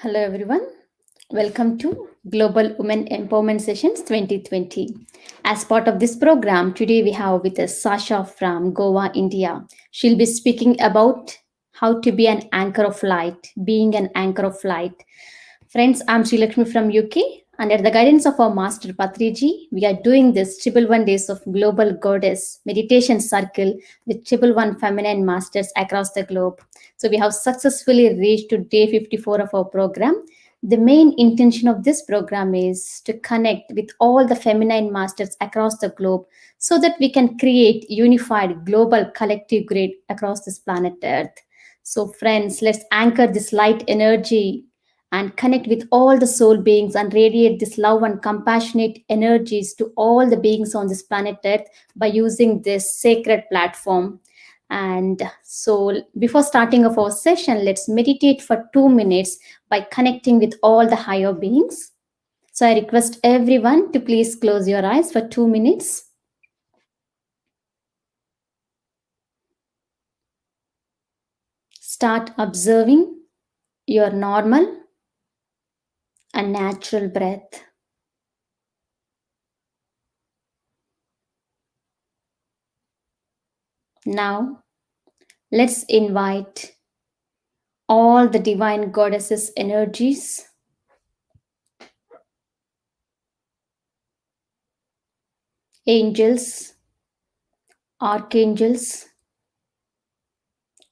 Hello, everyone. Welcome to Global Women Empowerment Sessions 2020. As part of this program, today we have with us Sasha from Goa, India. She'll be speaking about how to be an anchor of light, being an anchor of light. Friends, I'm Sri Lakshmi from UK, and at the guidance of our master Patriji, we are doing this triple one days of Global Goddess Meditation Circle with triple one feminine masters across the globe. So we have successfully reached to day 54 of our program. The main intention of this program is to connect with all the feminine masters across the globe so that we can create unified global collective grid across this planet Earth. So, friends, let's anchor this light energy and connect with all the soul beings and radiate this love and compassionate energies to all the beings on this planet Earth by using this sacred platform. And so, before starting of our session, let's meditate for 2 minutes by connecting with all the higher beings. So, I request everyone to please close your eyes for 2 minutes. Start observing your normal and natural breath. Now, let's invite all the divine goddesses' energies, angels, archangels,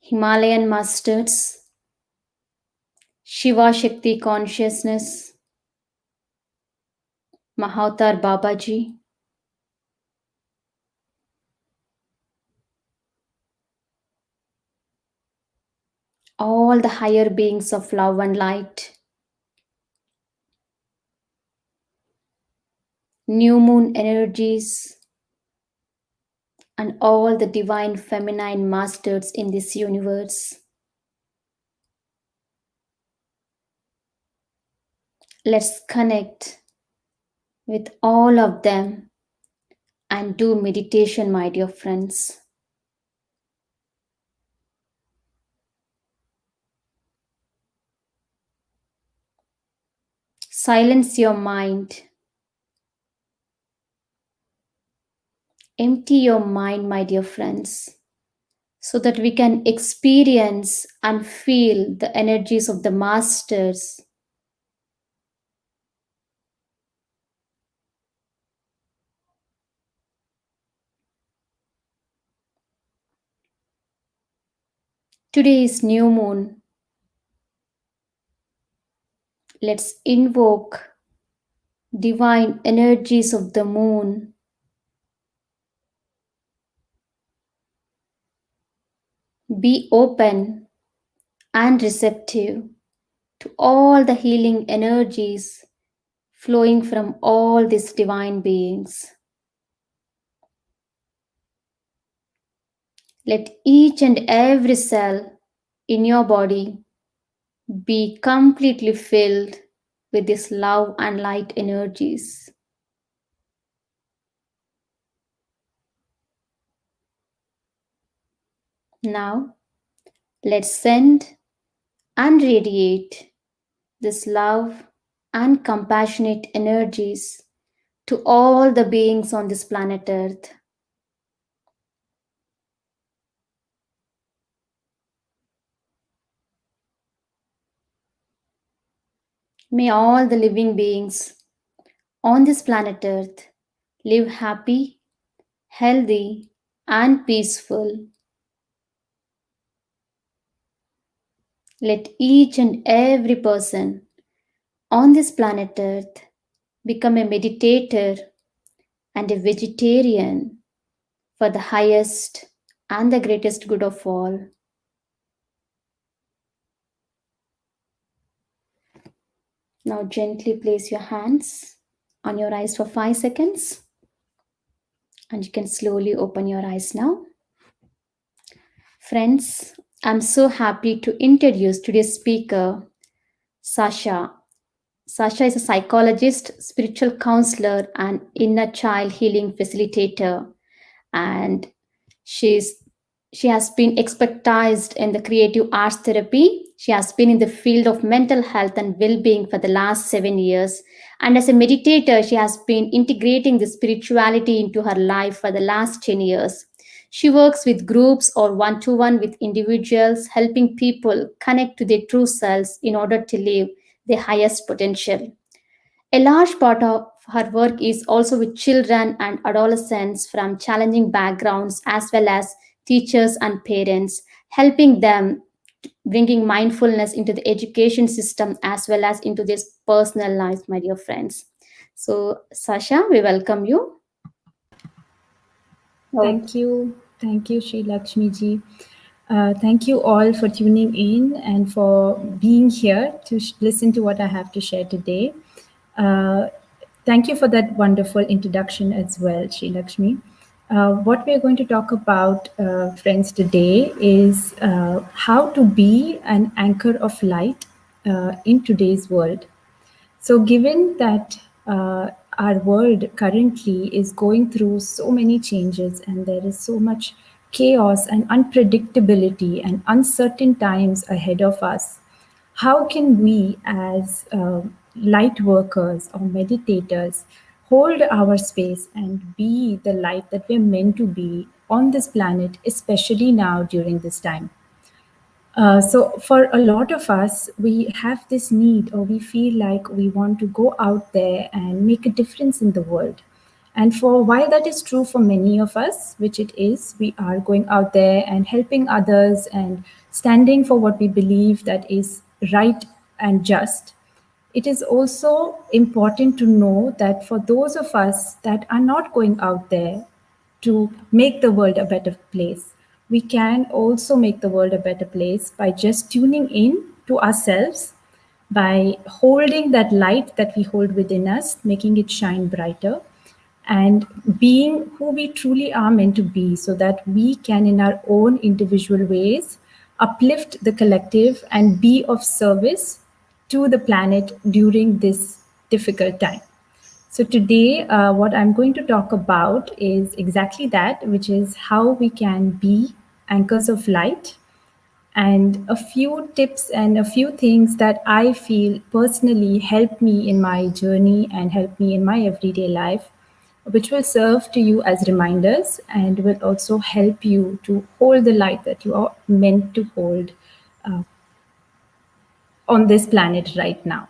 Himalayan masters, Shiva Shakti consciousness, Mahavatar Babaji, all the higher beings of love and light, new moon energies, and all the divine feminine masters in this universe. Let's connect with all of them and do meditation, my dear friends. Silence your mind. Empty your mind, my dear friends, so that we can experience and feel the energies of the masters. Today is new moon. Let's invoke divine energies of the moon. Be open and receptive to all the healing energies flowing from all these divine beings. Let each and every cell in your body be completely filled with this love and light energies. Now, let's send and radiate this love and compassionate energies to all the beings on this planet Earth. May all the living beings on this planet Earth live happy, healthy, and peaceful. Let each and every person on this planet Earth become a meditator and a vegetarian for the highest and the greatest good of all. Now, gently place your hands on your eyes for 5 seconds, and you can slowly open your eyes now. Friends, I'm so happy to introduce today's speaker, Sasha. Sasha is a psychologist, spiritual counselor, and inner child healing facilitator. And she's She has been expertised in the creative arts therapy. She has been in the field of mental health and well being for the last 7 years. And as a meditator, she has been integrating the spirituality into her life for the last 10 years. She works with groups or one to one with individuals, helping people connect to their true selves in order to live their highest potential. A large part of her work is also with children and adolescents from challenging backgrounds as well as teachers and parents, helping them bringing mindfulness into the education system as well as into their personal lives, my dear friends. So, Sasha, we welcome you. Oh, Thank you, Sri Lakshmi ji. Thank you all for tuning in and for being here to listen to what I have to share today. Uh, Thank you for that wonderful introduction as well, Sri Lakshmi. What we're going to talk about, friends, today is how to be an anchor of light in today's world. So, given that our world currently is going through so many changes and there is so much chaos and unpredictability and uncertain times ahead of us, how can we, as light workers or meditators, hold our space and be the light that we're meant to be on this planet, especially now during this time? So, for a lot of us, we have this need, or we feel like we want to go out there and make a difference in the world. And for while that is true for many of us, which it is, we are going out there and helping others and standing for what we believe that is right and just. It is also important to know that for those of us that are not going out there to make the world a better place, we can also make the world a better place by just tuning in to ourselves, by holding that light that we hold within us, making it shine brighter, and being who we truly are meant to be so that we can, in our own individual ways, uplift the collective and be of service to the planet during this difficult time. So, today, what I'm going to talk about is exactly that, which is how we can be anchors of light, and a few tips and a few things that I feel personally help me in my journey and help me in my everyday life, which will serve to you as reminders and will also help you to hold the light that you are meant to hold on this planet right now.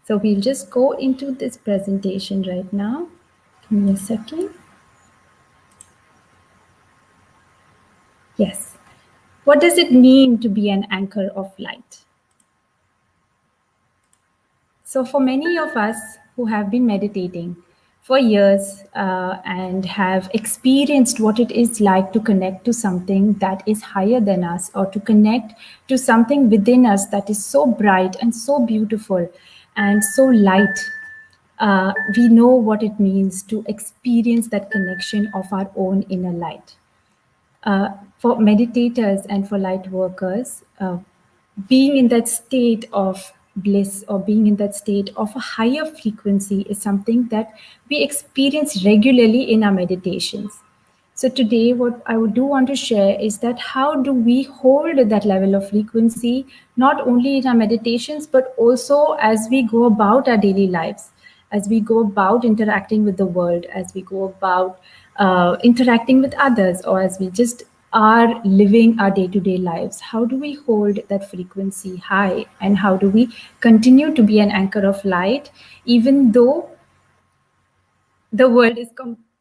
So we'll just go into this presentation right now. Give me a second. Yes. What does it mean to be an anchor of light? So, for many of us who have been meditating for years and have experienced what it is like to connect to something that is higher than us, or to connect to something within us that is so bright and so beautiful and so light, we know what it means to experience that connection of our own inner light. For meditators and for light workers, being in that state of bliss or being in that state of a higher frequency is something that we experience regularly in our meditations. So today, what I would do want to share is that how do we hold that level of frequency, not only in our meditations, but also as we go about our daily lives, as we go about interacting with the world, as we go about interacting with others, or as we just are living our day-to-day lives. How do we hold that frequency high, and how do we continue to be an anchor of light, even though the world is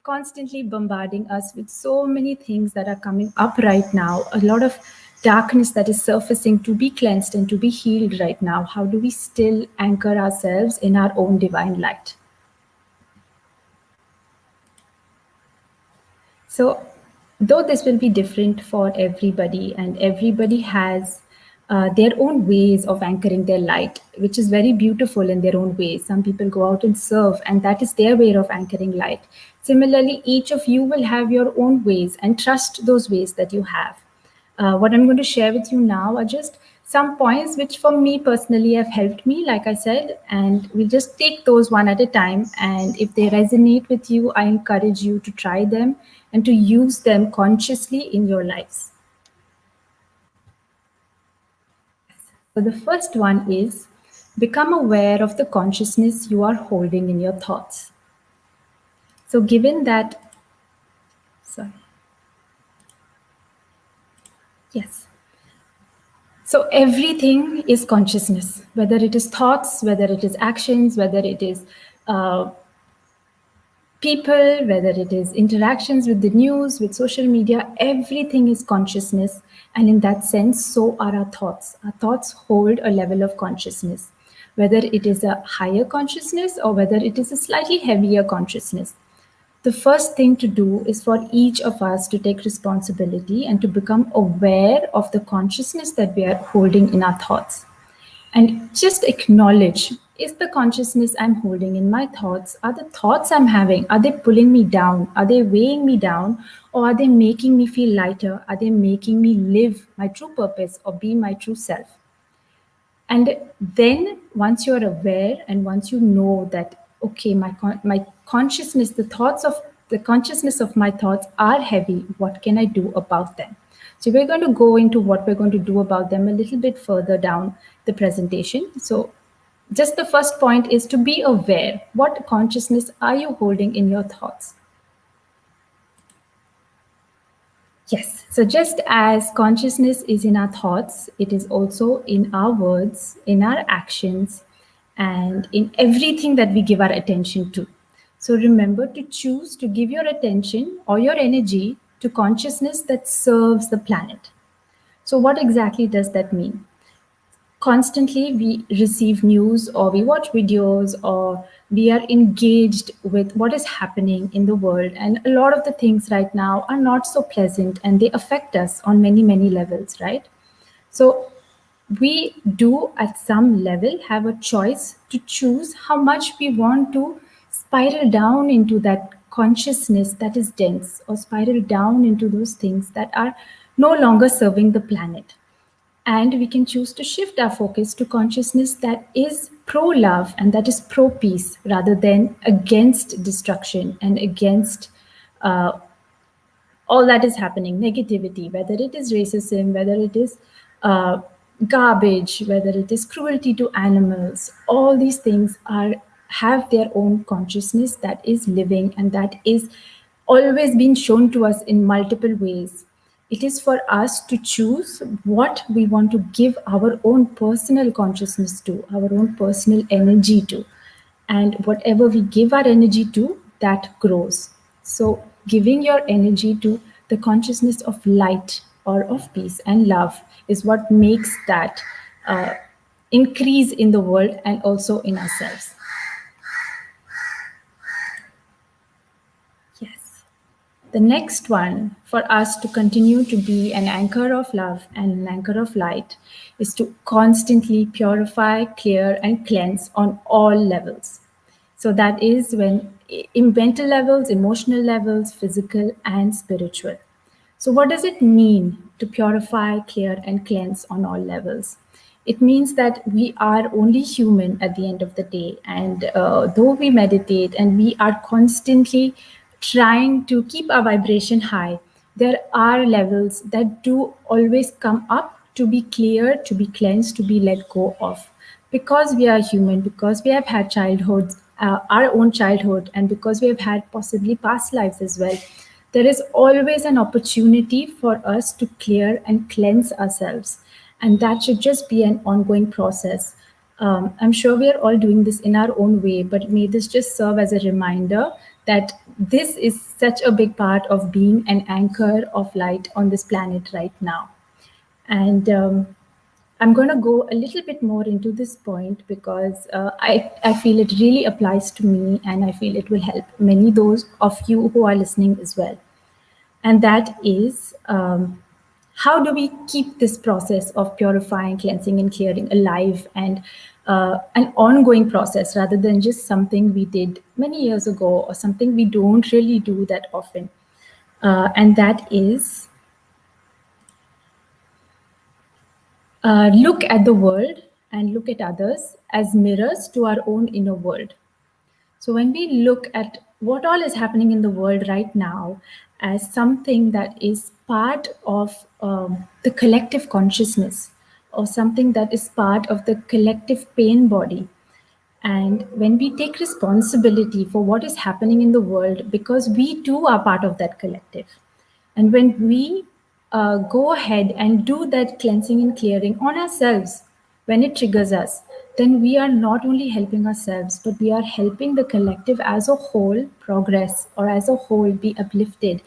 constantly bombarding us with so many things that are coming up right now, a lot of darkness that is surfacing to be cleansed and to be healed right now? How do we still anchor ourselves in our own divine light? So, though this will be different for everybody, and everybody has their own ways of anchoring their light, which is very beautiful in their own ways. Some people go out and serve, and that is their way of anchoring light. Similarly, each of you will have your own ways, and trust those ways that you have. What I'm going to share with you now are just some points which, for me personally, have helped me, like I said, and we'll just take those one at a time. And if they resonate with you, I encourage you to try them and to use them consciously in your lives. So the first one is become aware of the consciousness you are holding in your thoughts. So given that, sorry, yes. So everything is consciousness, whether it is thoughts, whether it is actions, whether it is uh, people, whether it is interactions with the news, with social media, everything is consciousness. And in that sense, so are our thoughts. Our thoughts hold a level of consciousness, whether it is a higher consciousness or whether it is a slightly heavier consciousness. The first thing to do is for each of us to take responsibility and to become aware of the consciousness that we are holding in our thoughts. And just acknowledge, is the consciousness I'm holding in my thoughts, are the thoughts I'm having, are they pulling me down? Are they weighing me down? Or are they making me feel lighter? Are they making me live my true purpose or be my true self? And then once you're aware and once you know that, okay, my consciousness, the consciousness of my thoughts are heavy, what can I do about them? So we're going to go into what we're going to do about them a little bit further down the presentation. So just the first point is to be aware. What consciousness are you holding in your thoughts? Yes. So just as consciousness is in our thoughts, it is also in our words, in our actions, and in everything that we give our attention to. So remember to choose to give your attention or your energy to consciousness that serves the planet. So, what exactly does that mean? Constantly we receive news or we watch videos or we are engaged with what is happening in the world, and a lot of the things right now are not so pleasant and they affect us on many levels, right? So we do at some level have a choice to choose how much we want to spiral down into that consciousness that is dense, or spiral down into those things that are no longer serving the planet. And we can choose to shift our focus to consciousness that is pro love and that is pro peace rather than against destruction and against uh, all that is happening, negativity, whether it is racism, whether it is uh, garbage, whether it is cruelty to animals. All these things are have their own consciousness that is living and that is always been shown to us in multiple ways. It is for us to choose what we want to give our own personal consciousness to, our own personal energy to. And whatever we give our energy to, that grows. So, giving your energy to the consciousness of light or of peace and love is what makes that increase in the world and also in ourselves. Yes. The next one, for us to continue to be an anchor of love and an anchor of light, is to constantly purify, clear, and cleanse on all levels. So that is when in mental levels, emotional levels, physical, and spiritual. So, what does it mean to purify, clear, and cleanse on all levels? It means that we are only human at the end of the day. And though we meditate and we are constantly trying to keep our vibration high, there are levels that do always come up to be clear, to be cleansed, to be let go of. Because we are human, because we have had childhood, our own childhood, and because we have had possibly past lives as well, there is always an opportunity for us to clear and cleanse ourselves. And that should just be an ongoing process. I'm sure we are all doing this in our own way, but may this just serve as a reminder that this is such a big part of being an anchor of light on this planet right now. And I'm going to go a little bit more into this point because I feel it really applies to me and I feel it will help many those of you who are listening as well. And that is, how do we keep this process of purifying, cleansing, and clearing alive and an ongoing process rather than just something we did many years ago or something we don't really do that often? And that is, look at the world and look at others as mirrors to our own inner world. So, when we look at what all is happening in the world right now as something that is part of the collective consciousness or something that is part of the collective pain body. And when we take responsibility for what is happening in the world, because we too are part of that collective, and when we go ahead and do that cleansing and clearing on ourselves, when it triggers us, then we are not only helping ourselves, but we are helping the collective as a whole progress, or as a whole be uplifted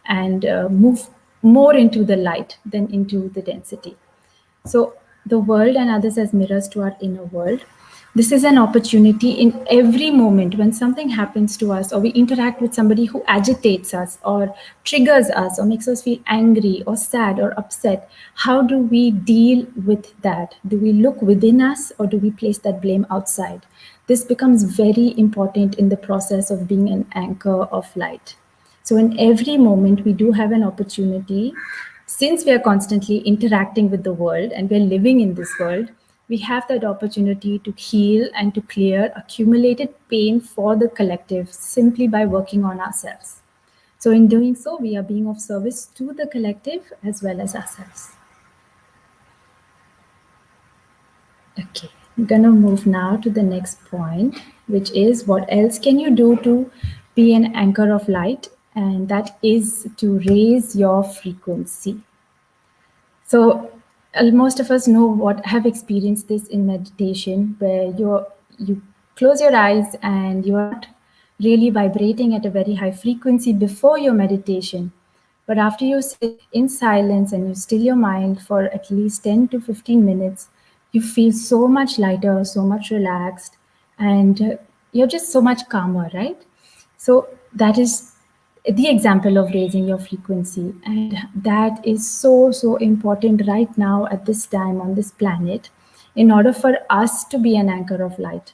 and move more into the light than into the density. So, the world and others as mirrors to our inner world. This is an opportunity in every moment when something happens to us, or we interact with somebody who agitates us, or triggers us, or makes us feel angry, or sad, or upset. How do we deal with that? Do we look within us, or do we place that blame outside? This becomes very important in the process of being an anchor of light. So, in every moment, we do have an opportunity. Since we are constantly interacting with the world and we're living in this world, we have that opportunity to heal and to clear accumulated pain for the collective simply by working on ourselves. So, in doing so, we are being of service to the collective as well as ourselves. Okay, I'm gonna move now to the next point, which is what else can you do to be an anchor of light? And that is to raise your frequency. So most of us know what have experienced this in meditation, where you close your eyes and you are not really vibrating at a very high frequency before your meditation. But after you sit in silence and you still your mind for at least 10 to 15 minutes, you feel so much lighter, so much relaxed, and you're just so much calmer, right? So that is the example of raising your frequency. And that is so, so important right now at this time on this planet in order for us to be an anchor of light.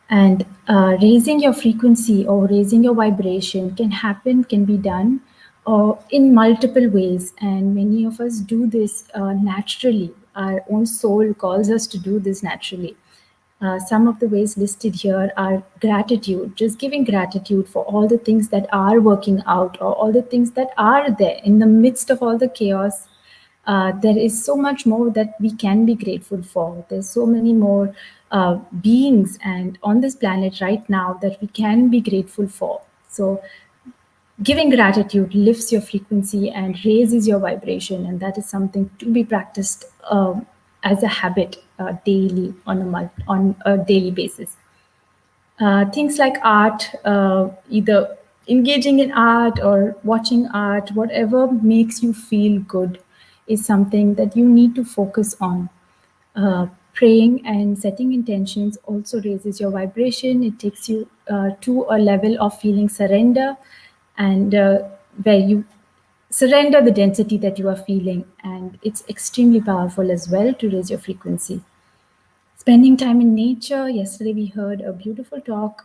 And raising your frequency or raising your vibration can be done in multiple ways. And many of us do this naturally. Our own soul calls us to do this naturally. Some of the ways listed here are gratitude, just giving gratitude for all the things that are working out, or all the things that are there in the midst of all the chaos. There is so much more that we can be grateful for. There's so many more beings and on this planet right now that we can be grateful for. So giving gratitude lifts your frequency and raises your vibration, and that is something to be practiced as a habit daily on a daily basis. Things like art, either engaging in art or watching art, whatever makes you feel good, is something that you need to focus on. Praying and setting intentions also raises your vibration. It takes you to a level of feeling surrender, and where you surrender the density that you are feeling. And it's extremely powerful as well to raise your frequency. Spending time in nature. Yesterday, we heard a beautiful talk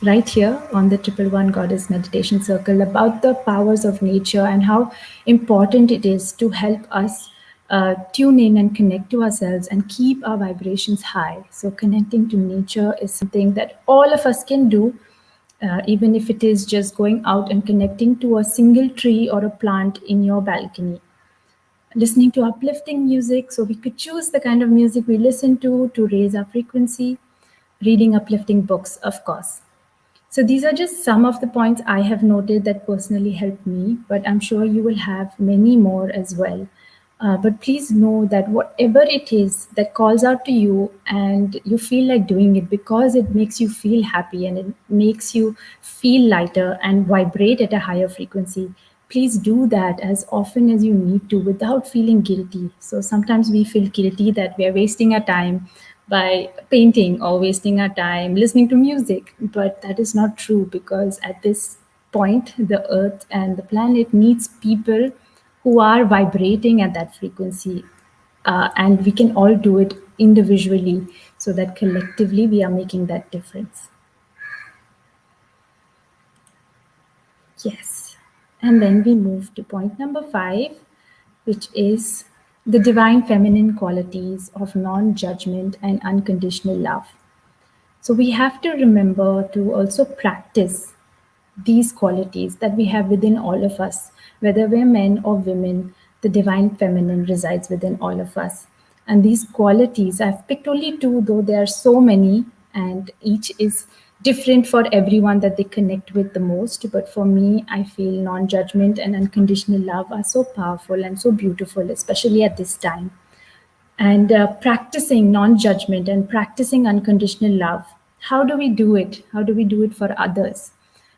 right here on the Triple One Goddess Meditation Circle about the powers of nature and how important it is to help us tune in and connect to ourselves and keep our vibrations high. So, connecting to nature is something that all of us can do, even if it is just going out and connecting to a single tree or a plant in your balcony. Listening to uplifting music, so we could choose the kind of music we listen to raise our frequency. Reading uplifting books, of course. So these are just some of the points I have noted that personally helped me, but I'm sure you will have many more as well. But please know that whatever it is that calls out to you and you feel like doing it because it makes you feel happy and it makes you feel lighter and vibrate at a higher frequency, please do that as often as you need to without feeling guilty. So sometimes we feel guilty that we are wasting our time by painting or wasting our time listening to music, but that is not true, because at this point, the earth and the planet needs people who are vibrating at that frequency. And we can all do it individually so that collectively we are making that difference. Yes. And then we move to point number 5, which is the divine feminine qualities of non judgment and unconditional love. So we have to remember to also practice these qualities that we have within all of us, whether we're men or women. The divine feminine resides within all of us. And these qualities, I've picked only two, though there are so many, and each is different for everyone that they connect with the most. But for me, I feel non judgment and unconditional love are so powerful and so beautiful, especially at this time. And practicing non judgment and practicing unconditional love. How do we do it? How do we do it for others?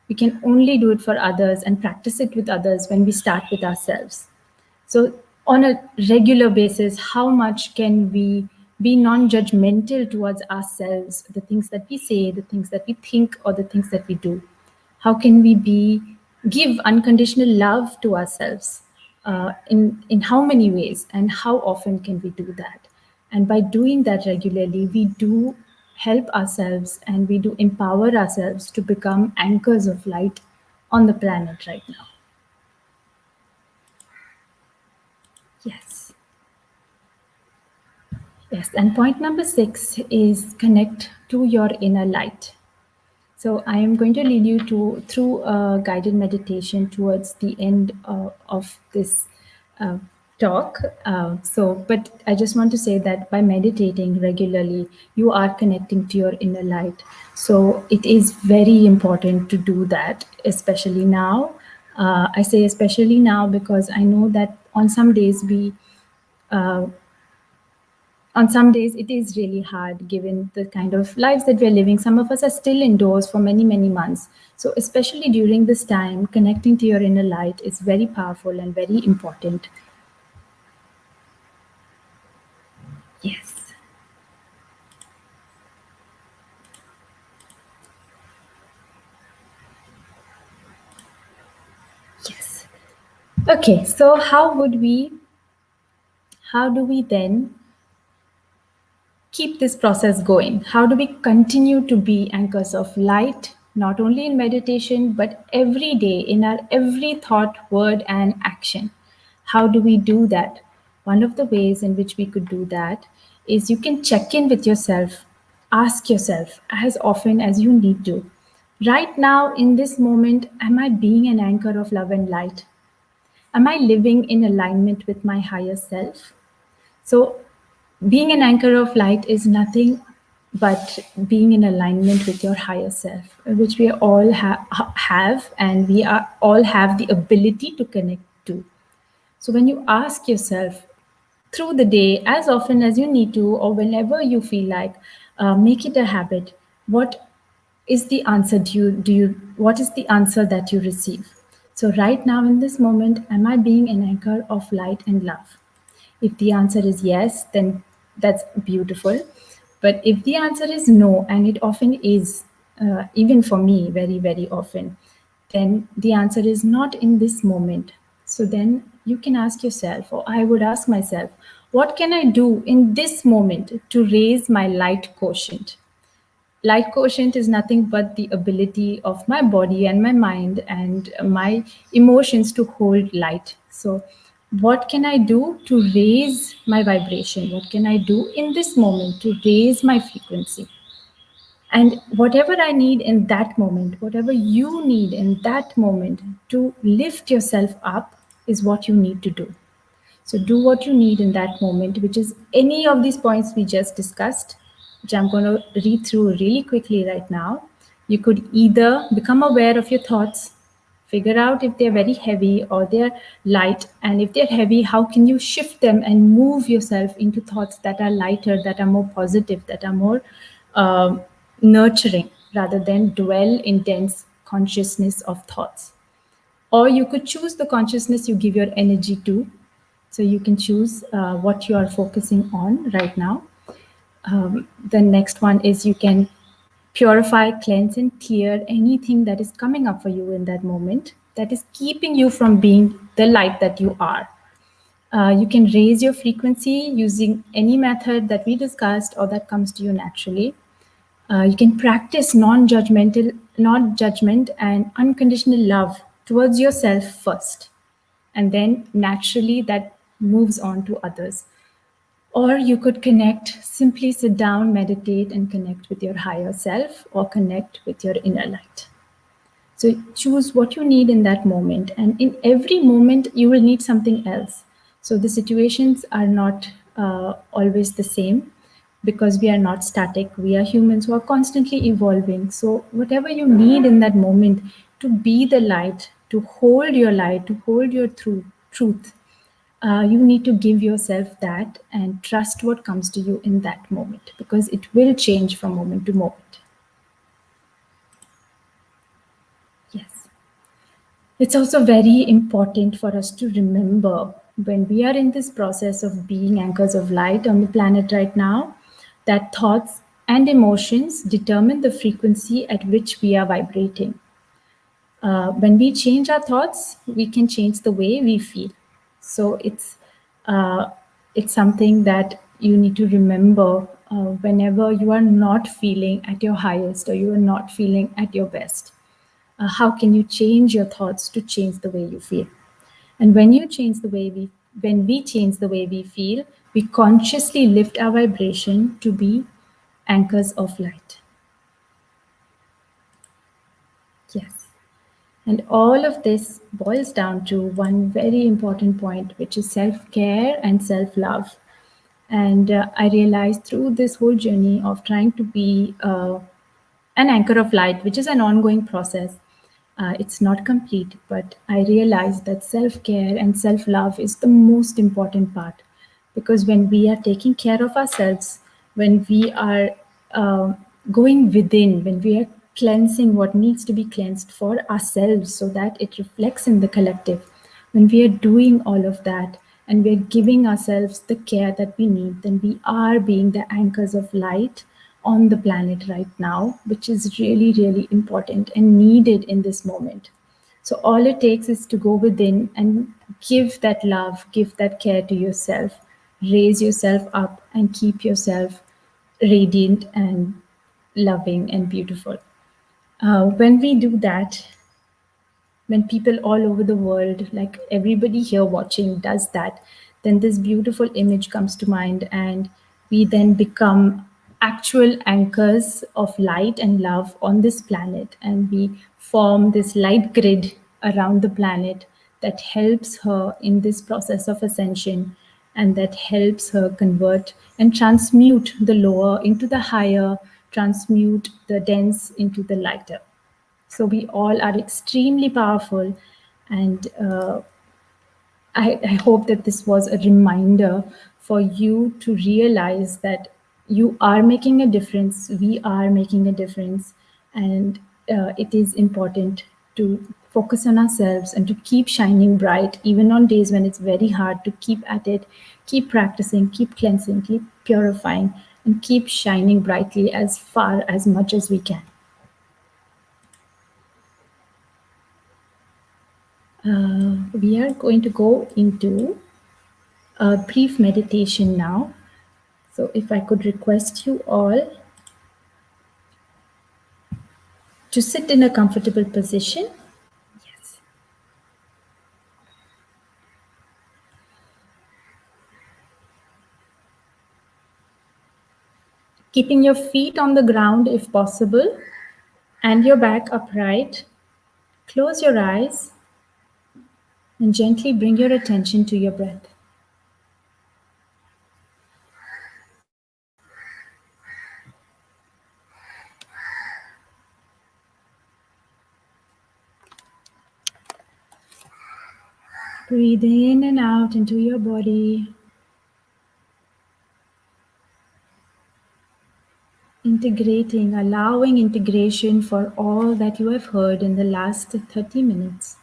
We can only do it for others and practice it with others when we start with ourselves. So, on a regular basis, how much can we be non judgmental towards ourselves, the things that we say, the things that we think, or the things that we do? How can we give unconditional love to ourselves? In how many ways and how often can we do that? And by doing that regularly, we do help ourselves and we do empower ourselves to become anchors of light on the planet right now. Yes. Yes, and point number 6 is connect to your inner light. So I am going to lead you through a guided meditation towards the end of this uh, talk. But I just want to say that by meditating regularly, you are connecting to your inner light. So it is very important to do that, especially now. I say especially now because I know that uh, on some days it is really hard given the kind of lives that we're living. Some of us are still indoors for many, many months. So, especially during this time, connecting to your inner light is very powerful and very important. Yes. Yes. Okay, so how do we then keep this process going? How do we continue to be anchors of light, not only in meditation, but every day in our every thought, word, and action? How do we do that? One of the ways in which we could do that is you can check in with yourself, ask yourself as often as you need to. Right now, in this moment, am I being an anchor of love and light? Am I living in alignment with my higher self? So, being an anchor of light is nothing but being in alignment with your higher self, which we all have, and all have the ability to connect to. So, when you ask yourself through the day, as often as you need to, or whenever you feel like, make it a habit. What is the answer? What is the answer that you receive? So, right now in this moment, am I being an anchor of light and love? If the answer is yes, then that's beautiful. But if the answer is no, and it often is, even for me, very, very often, then the answer is not in this moment. So then you can ask yourself, or I would ask myself, what can I do in this moment to raise my light quotient? Light quotient is nothing but the ability of my body and my mind and my emotions to hold light. So, what can I do to raise my vibration? What can I do in this moment to raise my frequency? And whatever I need in that moment, whatever you need in that moment to lift yourself up, is what you need to do. So do what you need in that moment, which is any of these points we just discussed, which I'm going to read through really quickly right now. You could either become aware of your thoughts, figure out if they're very heavy or they're light. And if they're heavy, how can you shift them and move yourself into thoughts that are lighter, that are more positive, that are more nurturing, rather than dwell in dense consciousness of thoughts. Or you could choose the consciousness you give your energy to. So you can choose what you are focusing on right now. The next one is you can purify, cleanse, and clear anything that is coming up for you in that moment that is keeping you from being the light that you are. You can raise your frequency using any method that we discussed or that comes to you naturally. You can practice non-judgment and unconditional love towards yourself first, and then naturally that moves on to others. Or you could connect, simply sit down, meditate, and connect with your higher self or connect with your inner light. So choose what you need in that moment. And in every moment, you will need something else. So the situations are not always the same, because we are not static. We are humans who are constantly evolving. So, whatever you need in that moment to be the light, to hold your truth, you need to give yourself that and trust what comes to you in that moment, because it will change from moment to moment. Yes. It's also very important for us to remember, when we are in this process of being anchors of light on the planet right now, that thoughts and emotions determine the frequency at which we are vibrating. When we change our thoughts, we can change the way we feel. So uh, it's something that you need to remember whenever you are not feeling at your highest or you are not feeling at your best. How can you change your thoughts to change the way you feel? And when we change the way we feel, we consciously lift our vibration to be anchors of light. Yes. And all of this boils down to one very important point, which is self care and self love. And I realized through this whole journey of trying to be an anchor of light, which is an ongoing process. It's not complete, but I realized that self care and self love is the most important part. Because when we are taking care of ourselves, when we are uh, going within, when we are cleansing what needs to be cleansed for ourselves so that it reflects in the collective, when we are doing all of that and we are giving ourselves the care that we need, then we are being the anchors of light on the planet right now, which is really, really important and needed in this moment. So, all it takes is to go within and give that love, give that care to yourself, raise yourself up, and keep yourself radiant and loving and beautiful. When we do that, when people all over the world, like everybody here watching, does that, then this beautiful image comes to mind, and we then become actual anchors of light and love on this planet, and we form this light grid around the planet that helps her in this process of ascension, and that helps her convert and transmute the lower into the higher, transmute the dense into the lighter. So we all are extremely powerful, and I hope that this was a reminder for you to realize that you are making a difference, we are making a difference, and it is important to focus on ourselves and to keep shining bright, even on days when it's very hard, to keep at it, keep practicing, keep cleansing, keep purifying, and keep shining brightly as far as much as we can. We are going to go into a brief meditation now. So, if I could request you all to sit in a comfortable position. Yes. Keeping your feet on the ground if possible and your back upright. Close your eyes and gently bring your attention to your breath. Breathe in and out into your body, integrating, allowing integration for all that you have heard in the last 30 minutes.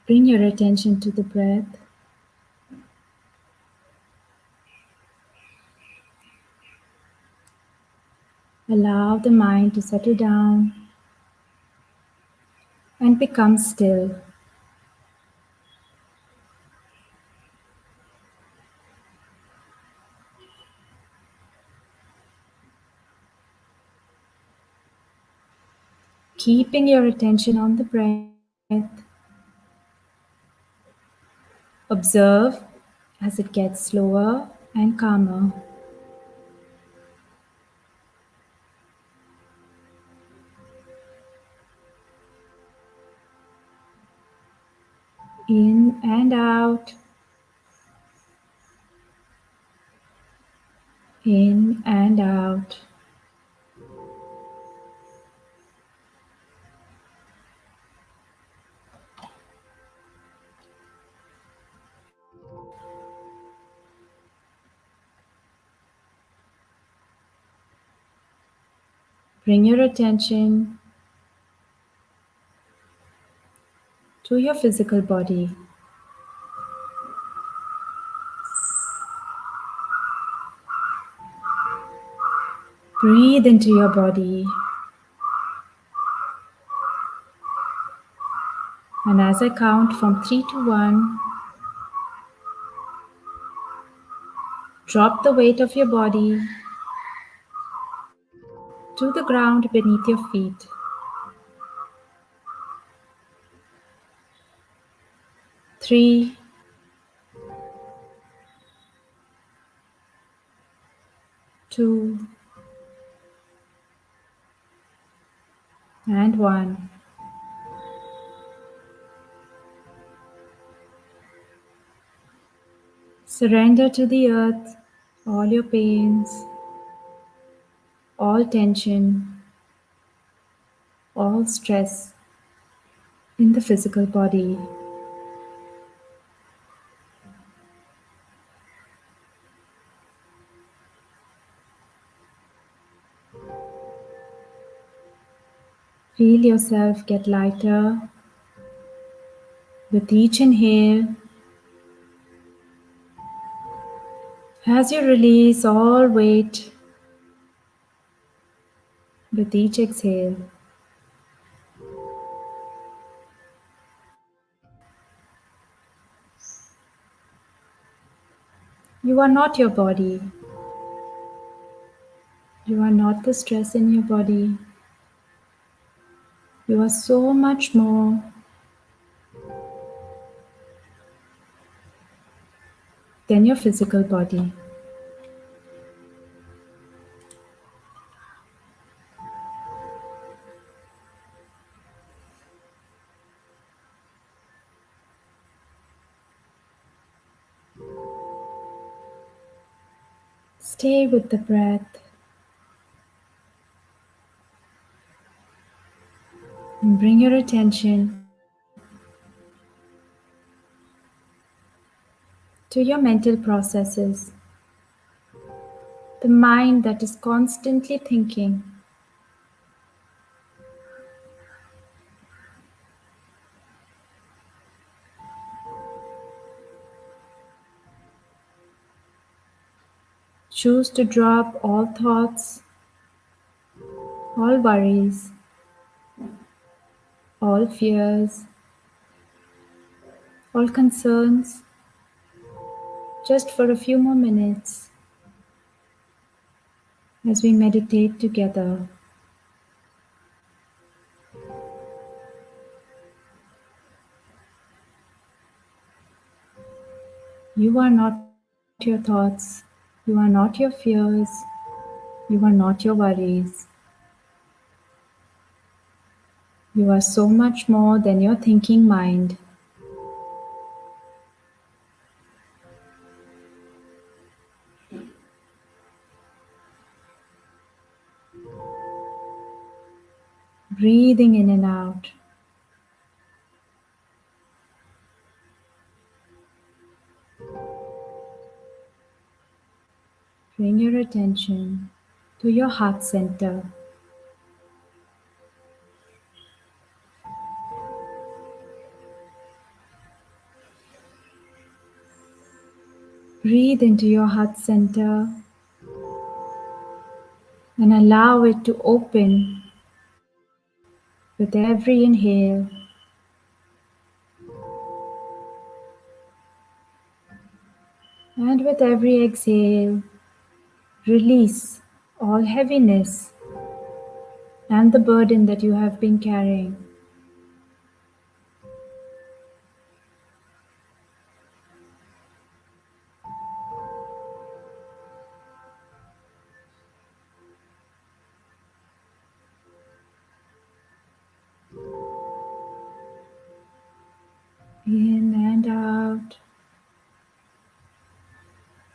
Bring your attention to the breath. Allow the mind to settle down and become still. Keeping your attention on the breath, observe as it gets slower and calmer. In and out, in and out. Bring your attention to your physical body. Breathe into your body. And as I count from 3 to 1, drop the weight of your body to the ground beneath your feet. 3, 2, and 1. Surrender to the earth all your pains, all tension, all stress in the physical body. Feel yourself get lighter with each inhale as you release all weight with each exhale. You are not your body. You are not the stress in your body. You are so much more than your physical body. Stay with the breath and bring your attention to your mental processes, the mind that is constantly thinking. Choose to drop all thoughts, all worries, all fears, all concerns, just for a few more minutes as we meditate together. You are not your thoughts. You are not your fears. You are not your worries. You are so much more than your thinking mind. Breathing in and out. Bring your attention to your heart center. Breathe into your heart center and allow it to open with every inhale and with every exhale. Release all heaviness and the burden that you have been carrying. In and out,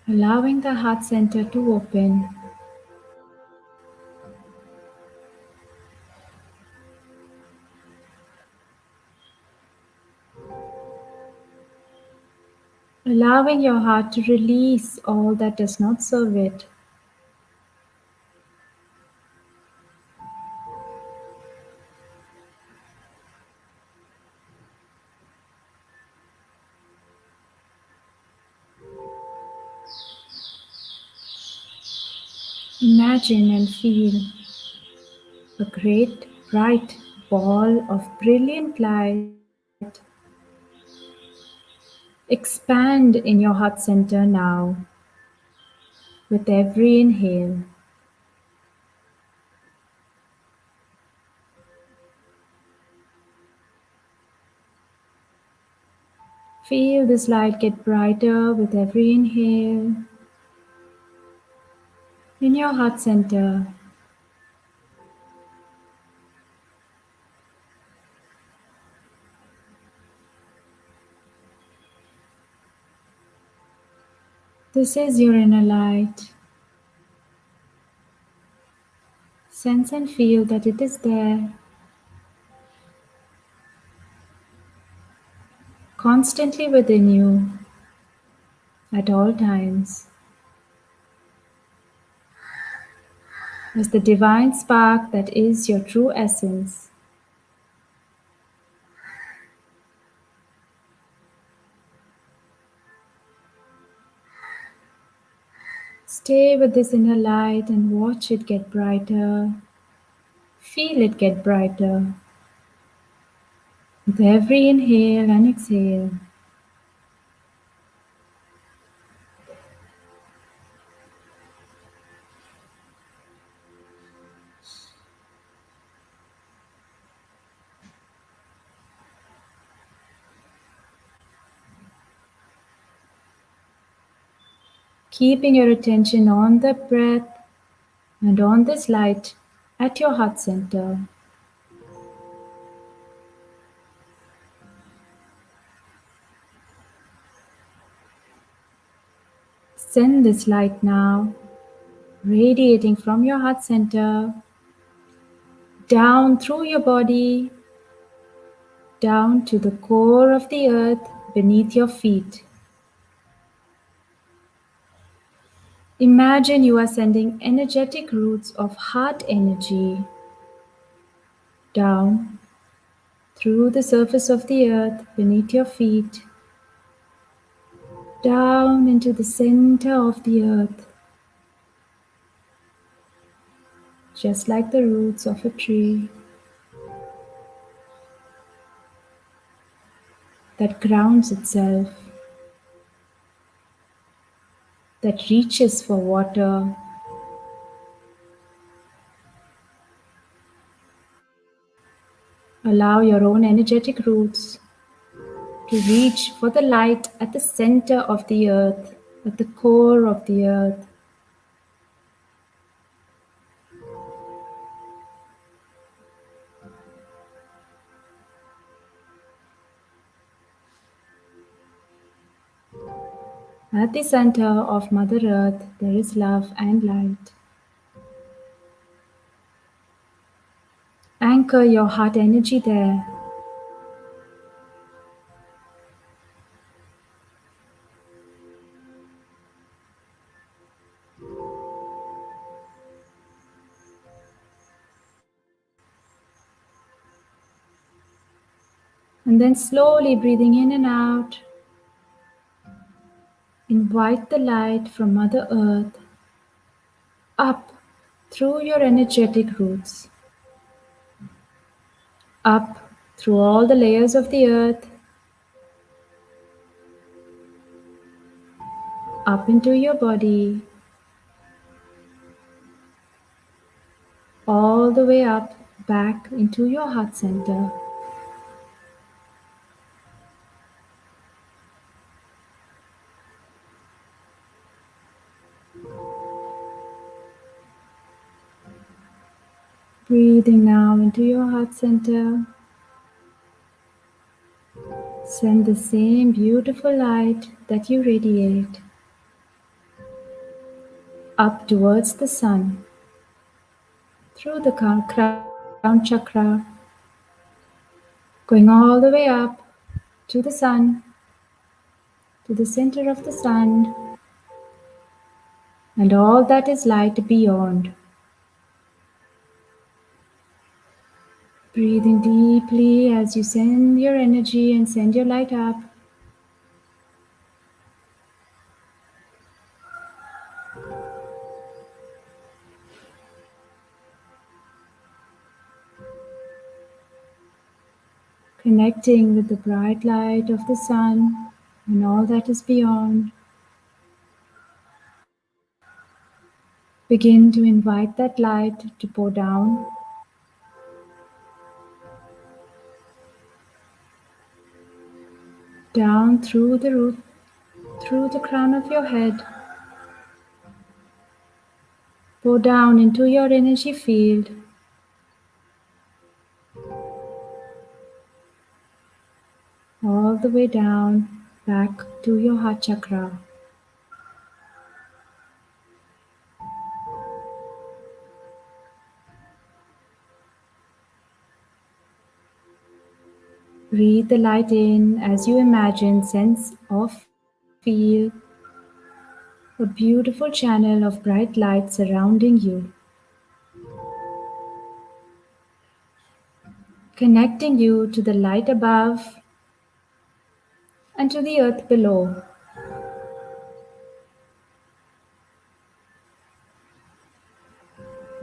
allowing the heart center to open. Allowing your heart to release all that does not serve it. Imagine and feel a great bright ball of brilliant light expand in your heart center now with every inhale. Feel this light get brighter with every inhale in your heart center. This is your inner light. Sense and feel that it is there, constantly within you at all times, as the divine spark that is your true essence. Stay with this inner light and watch it get brighter. Feel it get brighter with every inhale and exhale. Keeping your attention on the breath and on this light at your heart center. Send this light now, radiating from your heart center, down through your body, down to the core of the earth beneath your feet. Imagine you are sending energetic roots of heart energy down through the surface of the earth beneath your feet, down into the center of the earth, just like the roots of a tree that grounds itself, that reaches for water. Allow your own energetic roots to reach for the light at the center of the earth, at the core of the earth. At the center of Mother Earth, there is love and light. Anchor your heart energy there. And then slowly breathing in and out, invite the light from Mother Earth up through your energetic roots, up through all the layers of the earth, up into your body, all the way up back into your heart center. Breathing now into your heart center. Send the same beautiful light that you radiate up towards the sun, through the crown chakra, going all the way up to the sun, to the center of the sun, and all that is light beyond. Breathing deeply as you send your energy and send your light up. Connecting with the bright light of the sun and all that is beyond. Begin to invite that light to pour down, down through the root, through the crown of your head. Pour down into your energy field. All the way down, back to your heart chakra. Breathe the light in as you imagine, sense, or feel a beautiful channel of bright light surrounding you, connecting you to the light above and to the earth below.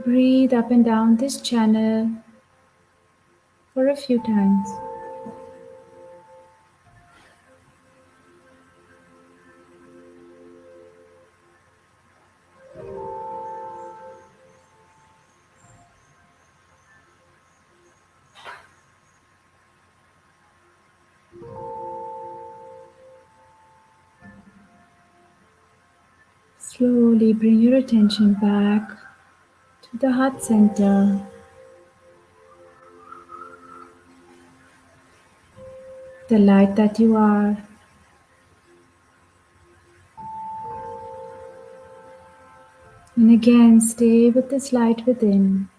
Breathe up and down this channel for a few times. Slowly bring your attention back to the heart center, the light that you are. And again, stay with this light within,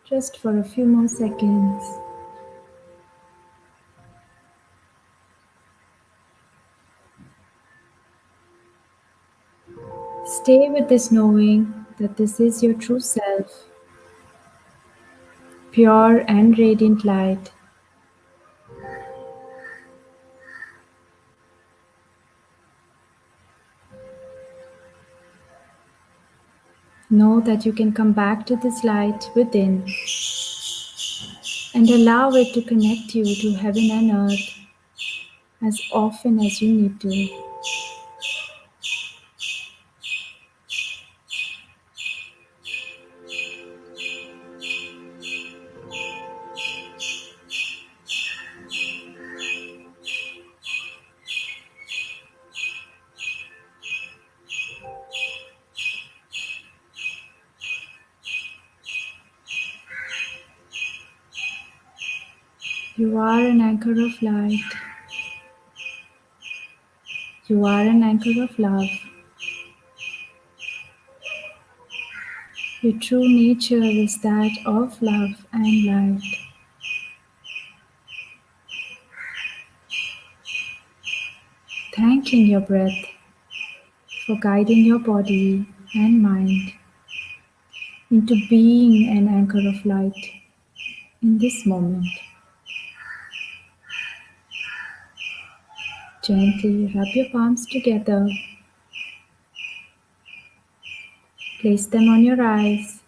just for a few more seconds. Stay with this knowing that this is your true self, pure and radiant light. Know that you can come back to this light within and allow it to connect you to heaven and earth as often as you need to. You are an anchor of light. You are an anchor of love. Your true nature is that of love and light. Thanking your breath for guiding your body and mind into being an anchor of light in this moment. Gently rub your palms together. Place them on your eyes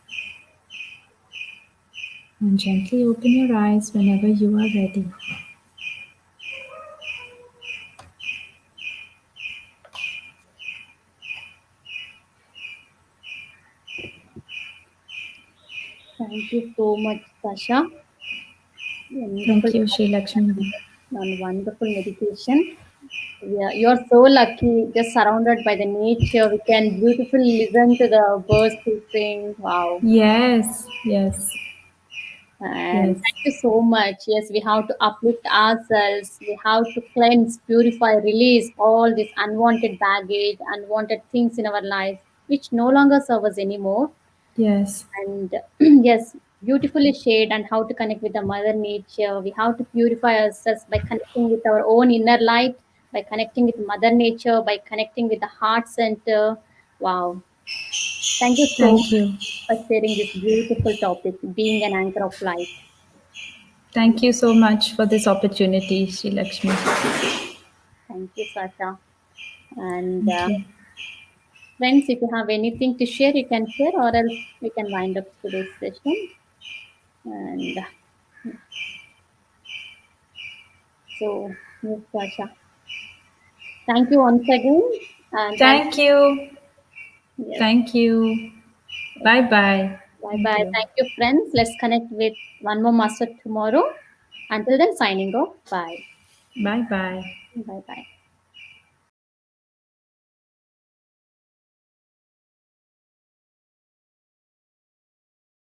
and gently open your eyes whenever you are ready. Thank you so much, Sasha. Wonderful Thank you, Sri Lakshmi. and wonderful meditation. Yeah, you're so lucky, just surrounded by the nature. We can beautifully listen to the birds sing. Wow. Yes, yes. And Yes. thank you so much. Yes, we have to uplift ourselves. We have to cleanse, purify, release all this unwanted baggage, unwanted things in our life, which no longer serve us anymore. Yes. And yes, beautifully shared, and how to connect with the mother nature. We have to purify ourselves by connecting with our own inner light, by connecting with mother nature, by connecting with the heart center. Wow. Thank you so Thank much you. for sharing this beautiful topic, being an anchor of light. Thank you so much for this opportunity, Sri Lakshmi. Thank you, Sasha. And Thank you. friends, if you have anything to share, you can share, or else we can wind up today's session. And so, yes, Sasha. Thank you once again. And thank Thank you. yes, Thank you. yes. Bye bye. Bye Thank bye. you. Thank you, friends. Let's connect with one more master tomorrow. Until then, signing off. Bye. Bye bye. Bye bye.